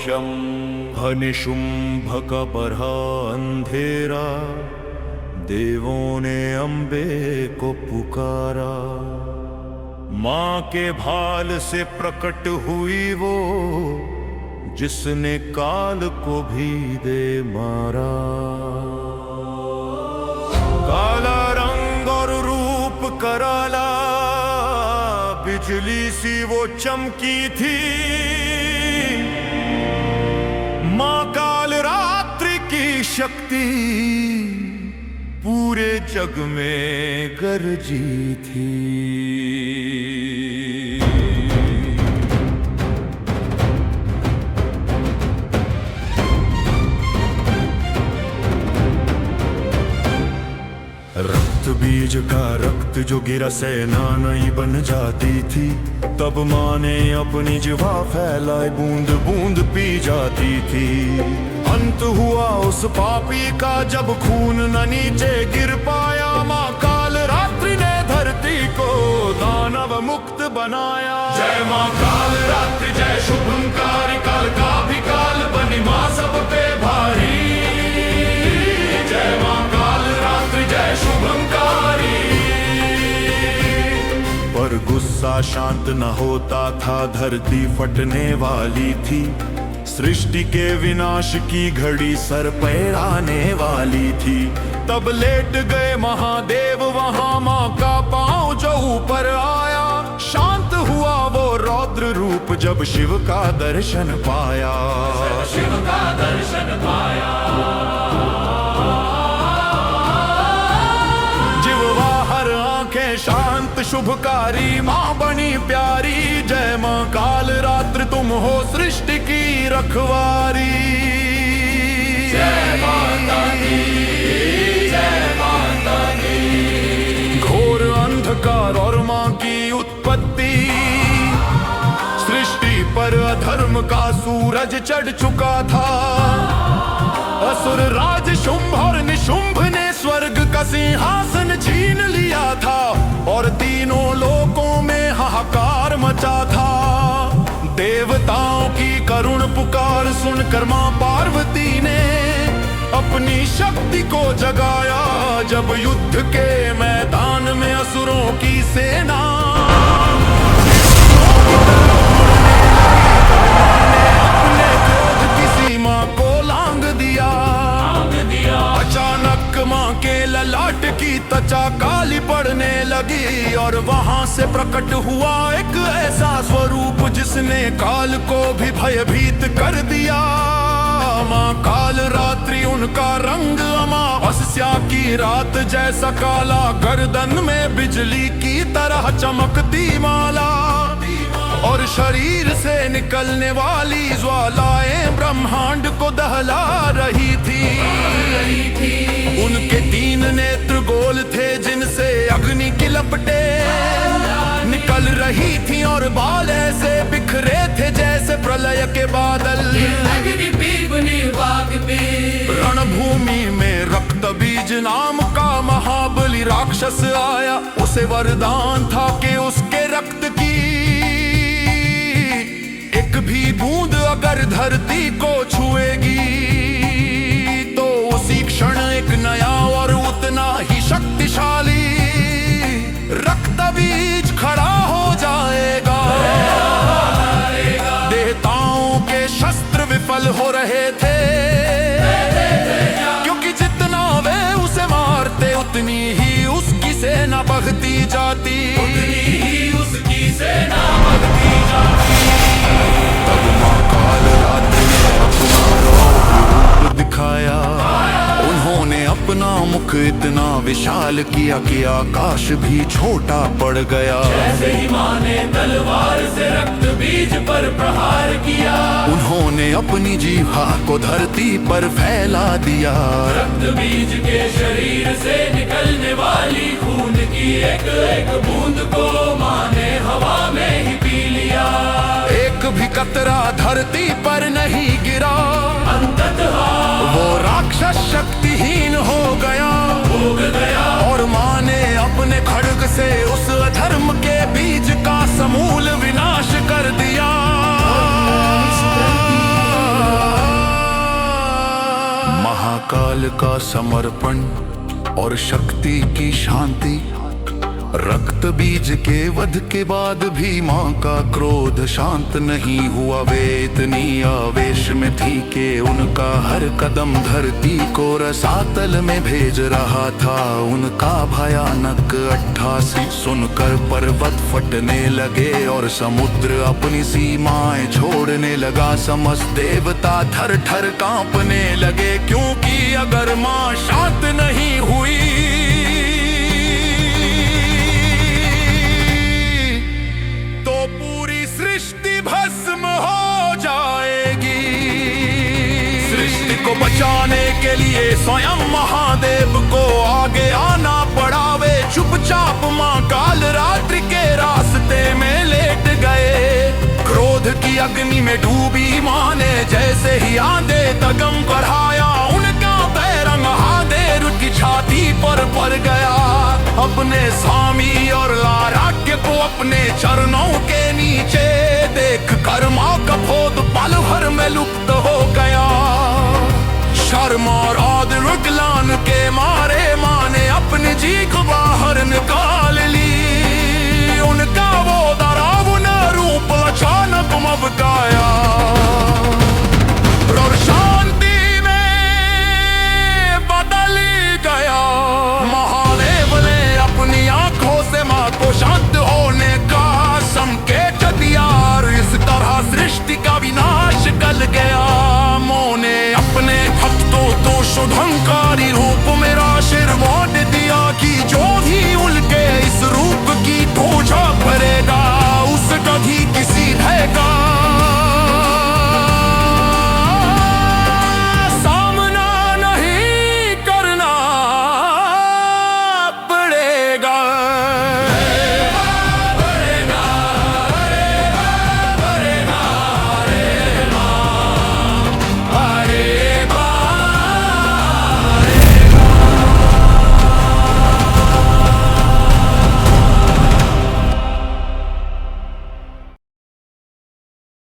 शंभ निशुंभ का बढ़ा अंधेरा, देवों ने अम्बे को पुकारा। माँ के भाल से प्रकट हुई वो, जिसने काल को भी दे मारा। काला रंग और रूप कराला, बिजली सी वो चमकी थी। माँ काल रात्रि की शक्ति पूरे जग में गरजी थी। रक्त बीज का रक्त जो गिरा सेना नई बन जाती थी। तब माँ ने अपनी जिवा फैलाई, बूंद बूंद पी जाती थी। अंत हुआ उस पापी का जब खून न नीचे गिर पाया। माँ काल रात्रि ने धरती को दानव मुक्त बनाया। जय माँ काल रात्रि जय शुभंकारी, काल का भी काल बनी माँ सब पे भारी। जय माँ काल रात्रि जय शुभंकारी। पर गुस्सा शांत न होता था, धरती फटने वाली थी। सृष्टि के विनाश की घड़ी सर पर आने वाली थी। तब लेट गए महादेव वहां, माँ का पांव जो ऊपर आया। शांत हुआ वो रौद्र रूप जब शिव का दर्शन पाया। शिव का दर्शन पाया। जिह्वा हर आंखें शांत शुभकारी, माँ बनी प्यारी। जय माँ काल रात्रि तुम हो सृष्टि की रखवारी। जय माता दी, जय माता दी। घोर अंधकार और माँ की उत्पत्ति, सृष्टि पर अधर्म का सूरज चढ़ चुका था। असुर राज शुंभ और निशुंभ ने स्वर्ग का सिंहासन छीन लिया था। और तीनों लोकों में हाहाकार मचा था। देवताओं की करुण पुकार सुनकर मां पार्वती ने अपनी शक्ति को जगाया। जब युद्ध के मैदान में असुरों की सेना अपने क्रोध की सीमा को लांग दिया। अचानक माँ के ललाट की त्वचा काली पड़ने लगी। और वहां से प्रकट हुआ एक ऐसा स्वरूप जिसने काल को भी भयभीत कर दिया। माँ काल रात्रि उनका रंग अमावस्या की रात जैसा काला, गर्दन में बिजली की तरह चमकती माला। और शरीर से निकलने वाली ज्वालाएं ब्रह्मांड को दहला रही थी। उनके 3 नेत्र गोल थे जिनसे अग्नि की लपटें निकल रही थी। और बाल ऐसे बिखरे थे जैसे प्रलय के बादल। रणभूमि में रक्त बीज नाम का महाबली राक्षस आया। उसे वरदान था कि उसके रक्त की एक भी बूंद अगर धरती को छुएगी तो उसी क्षण एक नया और उतना ही शक्तिशाली रक्त बीज खड़ा हो जाएगा। देवताओं के शस्त्र विफल हो रहे थे, क्योंकि जितना वे उसे मारते उतनी ही उसकी सेना बढ़ती जाती। उसकी सेना बढ़ती जाती। तब माँ काल रात्रि ने अपना रूप दिखाया। उन्होंने अपना मुख इतना विशाल किया कि आकाश भी छोटा पड़ गया। जैसे ही माँ ने तलवार से रक्त बीज पर प्रहार किया, उन्होंने अपनी जीभा को धरती पर फैला दिया। रक्त बीज के शरीर से निकलने वाली खून की एक एक बूंद को माँ ने हवा में ही पी लिया। एक भी कतरा धरती पर नहीं गिरा। अंततः वो राक्षस शक्तिहीन हो गया। और माँ ने अपने खड्ग से उस अधर्म के बीज का समूल विनाश कर दिया। बल का समर्पण और शक्ति की शांति। रक्त बीज के वध के बाद भी माँ का क्रोध शांत नहीं हुआ। वे इतनी आवेश में थी कि उनका हर कदम धरती को रसातल में भेज रहा था। उनका भयानक 88 सुनकर पर्वत फटने लगे और समुद्र अपनी सीमाएं छोड़ने लगा। समस्त देवता थर थर कांपने लगे, क्योंकि अगर माँ शांत नहीं हुई भस्म हो जाएगी। सृष्टि को बचाने के लिए स्वयं महादेव को आगे आना पड़ा। वे चुपचाप मां काल रात्रि के रास्ते में लेट गए। क्रोध की अग्नि में डूबी मां ने जैसे ही आंधे दगम बढ़ाया, उनका पैर महादेव की छाती पर पड़ गया। अपने स्वामी और लाराक्य को अपने चरणों के नीचे देख कर मां का क्रोध पल भर में लुप्त हो गया। शर्म और आदर ग्लान के मारे मां ने अपनी चीख बाहर निकाल ली। उनका वो डरावना रूप अचानक मबकाया और शांति में बदल गया। महादेव ने अपनी आंखों से मां को शांत होने का संकेत दिया। इस तरह सृष्टि का विनाश टल गया। मोने अपने भक्तों तो शुभंकारी रूप